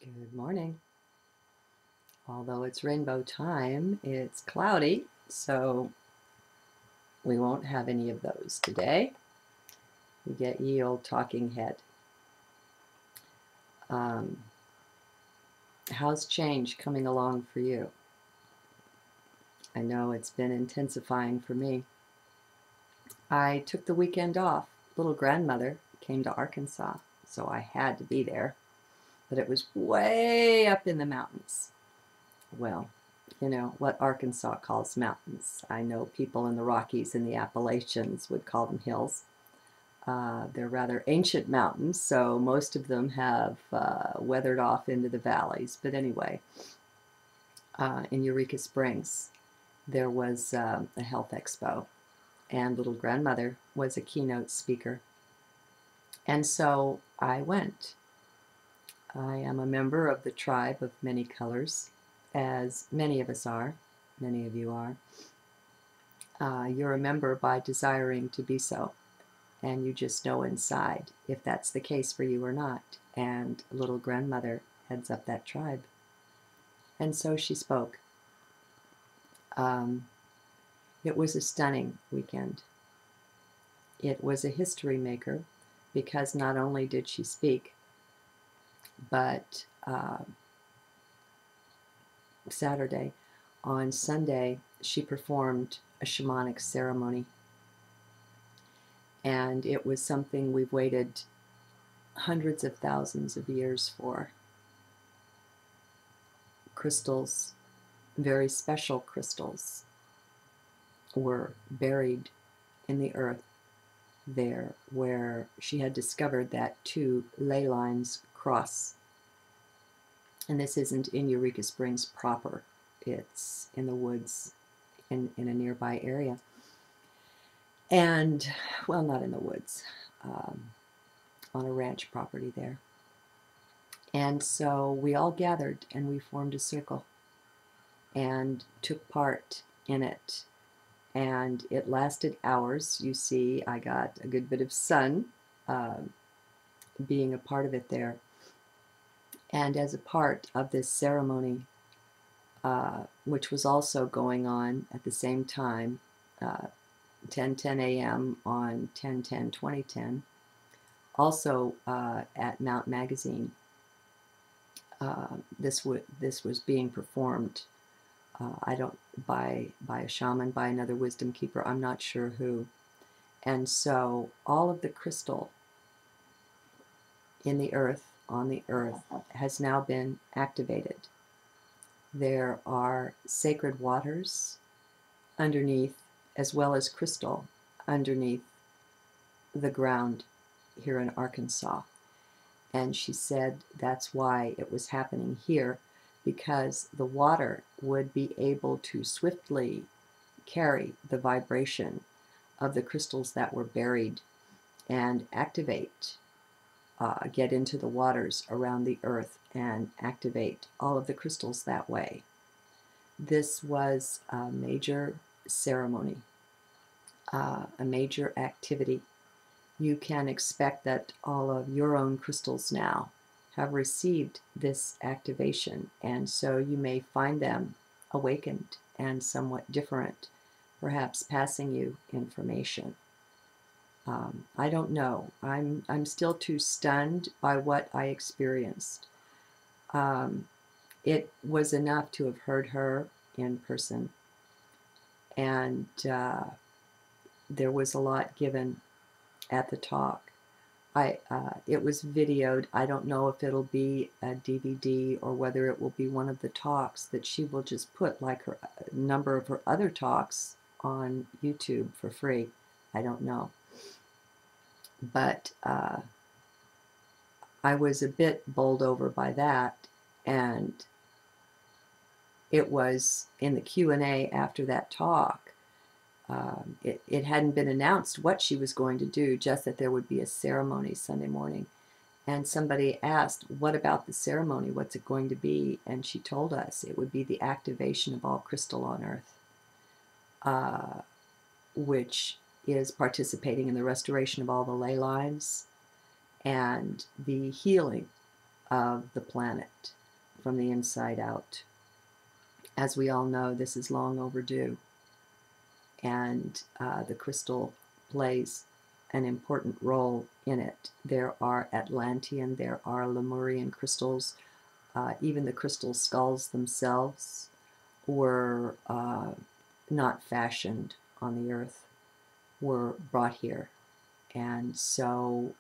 Good morning. Although it's rainbow time, it's cloudy, so we won't have any of those today. We get ye old talking head. Um, how's change coming along for you? I know it's been intensifying for me. I took the weekend off. Little grandmother came to Arkansas, so I had to be there. But it was way up in the mountains. Well, you know what Arkansas calls mountains. I know people in the Rockies and the Appalachians would call them hills. They're rather ancient mountains, so most of them have weathered off into the valleys. But anyway, in Eureka Springs, there was a health expo, and little grandmother was a keynote speaker. And so I went. I am a member of the tribe of many colors, as many of us are, many of you are. You're a member by desiring to be so, and you just know inside if that's the case for you or not. And little grandmother heads up that tribe. And so she spoke. Um, it was a stunning weekend. It was a history maker because not only did she speak, but Saturday, on Sunday, she performed a shamanic ceremony. And it was something we've waited hundreds of thousands of years for. Crystals, very special crystals, were buried in the earth there where she had discovered that two ley lines cross. And this isn't in Eureka Springs proper. It's in the woods in a nearby area. And, well, not in the woods, on a ranch property there. And so we all gathered and we formed a circle and took part in it. And it lasted hours. You see, I got a good bit of sun being a part of it there. And as a part of this ceremony, which was also going on at the same time, 10:10 a.m. on 10/10/2010, also at Mount Magazine, this was being performed. I don't by a shaman, by another wisdom keeper. I'm not sure who. And so all of the crystal in the earth, on the earth, has now been activated. There are sacred waters underneath, as well as crystal underneath the ground here in Arkansas. And she said that's why it was happening here, because the water would be able to swiftly carry the vibration of the crystals that were buried and activate, get into the waters around the earth and activate all of the crystals that way. This was a major ceremony, a major activity. You can expect that all of your own crystals now have received this activation, and so you may find them awakened and somewhat different, perhaps passing you information. I don't know. I'm still too stunned by what I experienced. It was enough to have heard her in person, and there was a lot given at the talk. It was videoed. I don't know if it'll be a DVD or whether it will be one of the talks that she will just put, like her a number of her other talks, on YouTube for free. I don't know. But I was a bit bowled over by that, and it was in the Q&A after that talk. It hadn't been announced what she was going to do, just that there would be a ceremony Sunday morning. And somebody asked, what about the ceremony? What's it going to be? And she told us it would be the activation of all crystal on earth, which is participating in the restoration of all the ley lines and the healing of the planet from the inside out. As we all know, this is long overdue, and the crystal plays an important role in it. There are Atlantean, there are Lemurian crystals, even the crystal skulls themselves were not fashioned on the earth, were brought here. And so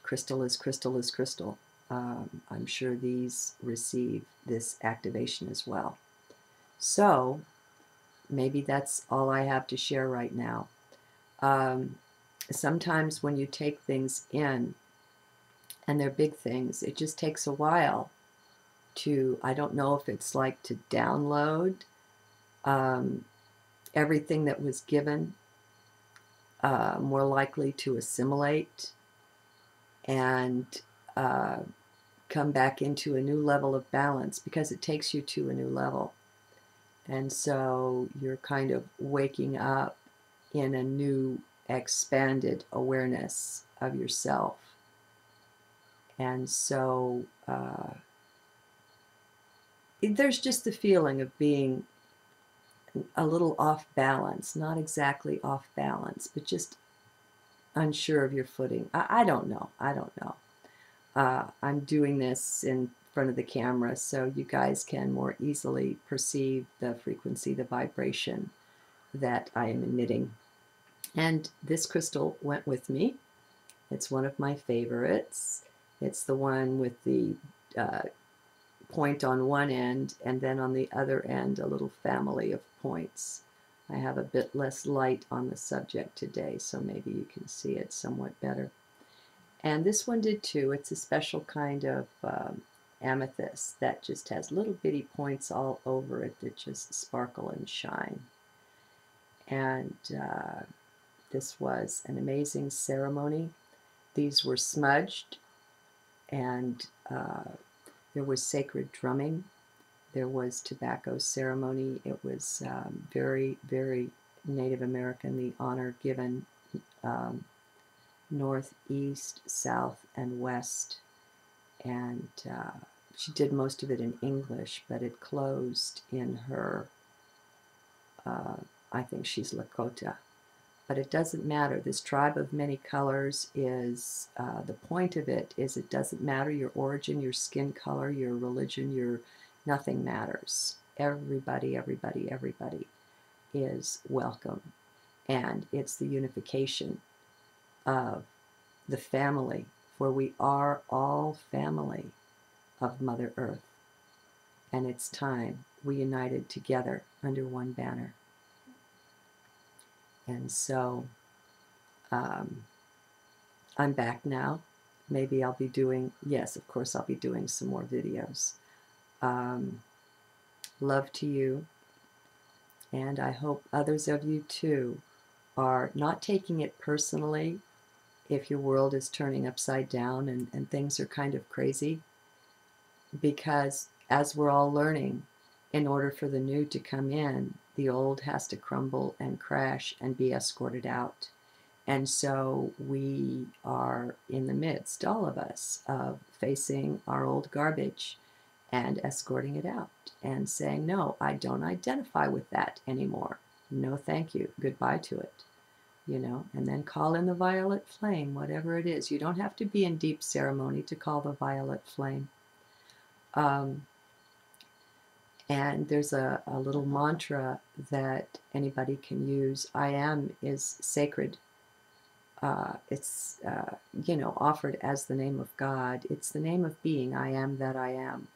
crystal is crystal is crystal. I'm sure these receive this activation as well. So maybe that's all I have to share right now. Sometimes when you take things in, and they're big things, it just takes a while to, I don't know if it's like to download everything that was given, more likely to assimilate and come back into a new level of balance, because it takes you to a new level. And so you're kind of waking up in a new expanded awareness of yourself. And so there's just the feeling of being a little off balance, not exactly off balance, but just unsure of your footing. I don't know. I don't know. I'm doing this in front of the camera so you guys can more easily perceive the frequency, the vibration that I am emitting. And this crystal went with me. It's one of my favorites. It's the one with the point on one end, and then on the other end a little family of points. I have a bit less light on the subject today, so maybe you can see it somewhat better. And this one did too. It's a special kind of amethyst that just has little bitty points all over it that just sparkle and shine. And this was an amazing ceremony. These were smudged, and there was sacred drumming. There was tobacco ceremony. It was very, very Native American, the honor given north, east, south, and west. And she did most of it in English, but it closed in her, I think she's Lakota. But it doesn't matter. This tribe of many colors is, the point of it is, it doesn't matter your origin, your skin color, your religion, your nothing matters. Everybody, everybody, everybody is welcome. And it's the unification of the family, for we are all family of Mother Earth. And it's time we united together under one banner. And so I'm back now. Maybe I'll be doing, yes, of course I'll be doing some more videos. Love to you. And I hope others of you too are not taking it personally if your world is turning upside down and things are kind of crazy. Because as we're all learning, in order for the new to come in, the old has to crumble and crash and be escorted out. And so we are in the midst, all of us, of facing our old garbage and escorting it out and saying, no, I don't identify with that anymore. No, thank you. Goodbye to it. You know, and then call in the violet flame, whatever it is. You don't have to be in deep ceremony to call the violet flame. And there's a little mantra that anybody can use. I am is sacred. It's, you know, offered as the name of God. It's the name of being. I am that I am.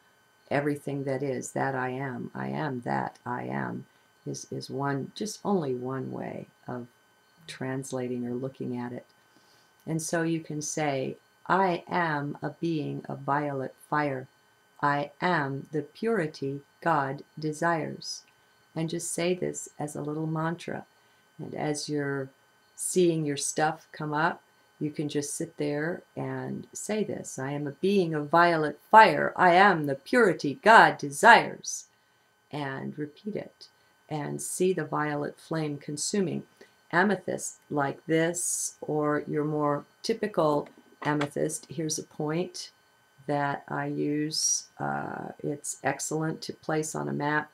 Everything that is, that I am that I am, is one, just only one way of translating or looking at it. And so you can say, I am a being of violet fire. I am the purity God desires. And just say this as a little mantra. And as you're seeing your stuff come up, you can just sit there and say this. I am a being of violet fire. I am the purity God desires. And repeat it. And see the violet flame consuming. Amethyst like this, or your more typical amethyst, here's a point. that I use. It's excellent to place on a map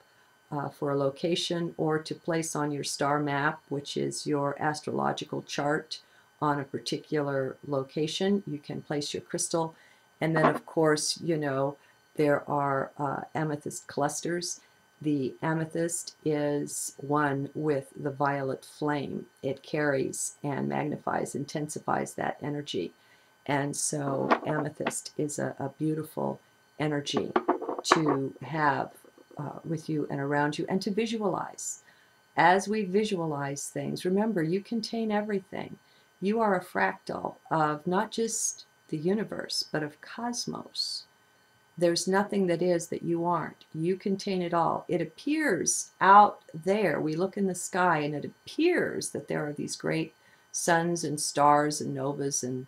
for a location, or to place on your star map, which is your astrological chart on a particular location. You can place your crystal. And then, of course, you know, there are amethyst clusters. The amethyst is one with the violet flame. It carries and magnifies, intensifies that energy. And so amethyst is a beautiful energy to have with you and around you, and to visualize. As we visualize things, remember, you contain everything. You are a fractal of not just the universe, but of cosmos. There's nothing that is that you aren't. You contain it all. It appears out there. We look in the sky and it appears that there are these great suns and stars and novas and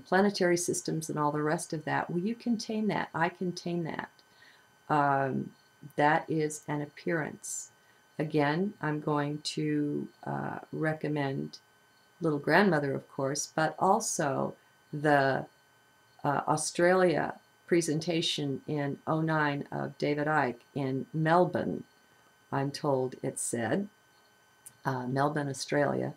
planetary systems and all the rest of that. Well, you contain that. I contain that. That is an appearance. Again, I'm going to recommend Little Grandmother, of course, but also the Australia presentation in '09 of David Icke in Melbourne, I'm told it said, Melbourne, Australia.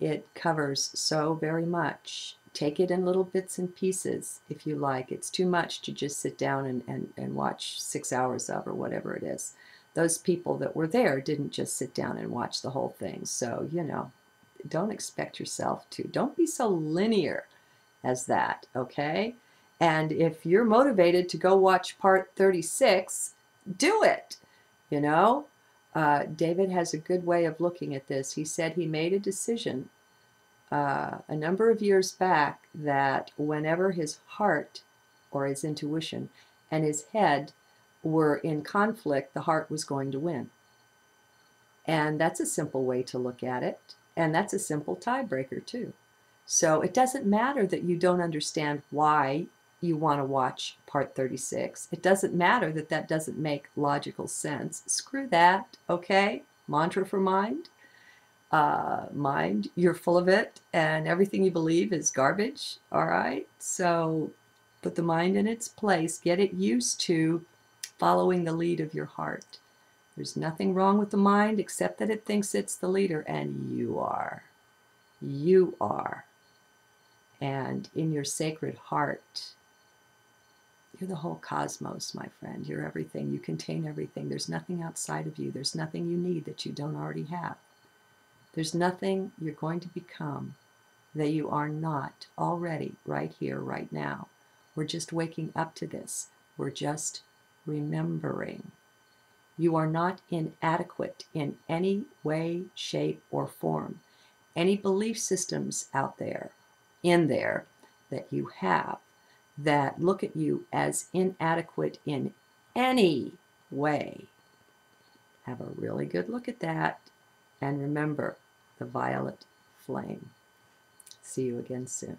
It covers so very much. Take it in little bits and pieces if you like. It's too much to just sit down and watch 6 hours of, or whatever it is. Those people that were there didn't just sit down and watch the whole thing. So, you know, don't expect yourself to. Don't be so linear as that, okay? And if you're motivated to go watch part 36, do it, you know? David has a good way of looking at this. He said he made a decision a number of years back that whenever his heart or his intuition and his head were in conflict, the heart was going to win. And that's a simple way to look at it. And that's a simple tiebreaker too. So it doesn't matter that you don't understand why you want to watch part 36. It doesn't matter that that doesn't make logical sense. Screw that, okay? Mantra for mind. Mind, you're full of it, and everything you believe is garbage, all right? So put the mind in its place. Get it used to following the lead of your heart. There's nothing wrong with the mind except that it thinks it's the leader, and you are. You are. And in your sacred heart, you're the whole cosmos, my friend. You're everything. You contain everything. There's nothing outside of you. There's nothing you need that you don't already have. There's nothing you're going to become that you are not already right here, right now. We're just waking up to this. We're just remembering. You are not inadequate in any way, shape, or form. Any belief systems out there, in there, that you have, that look at you as inadequate in any way, have a really good look at that, and remember the violet flame. See you again soon.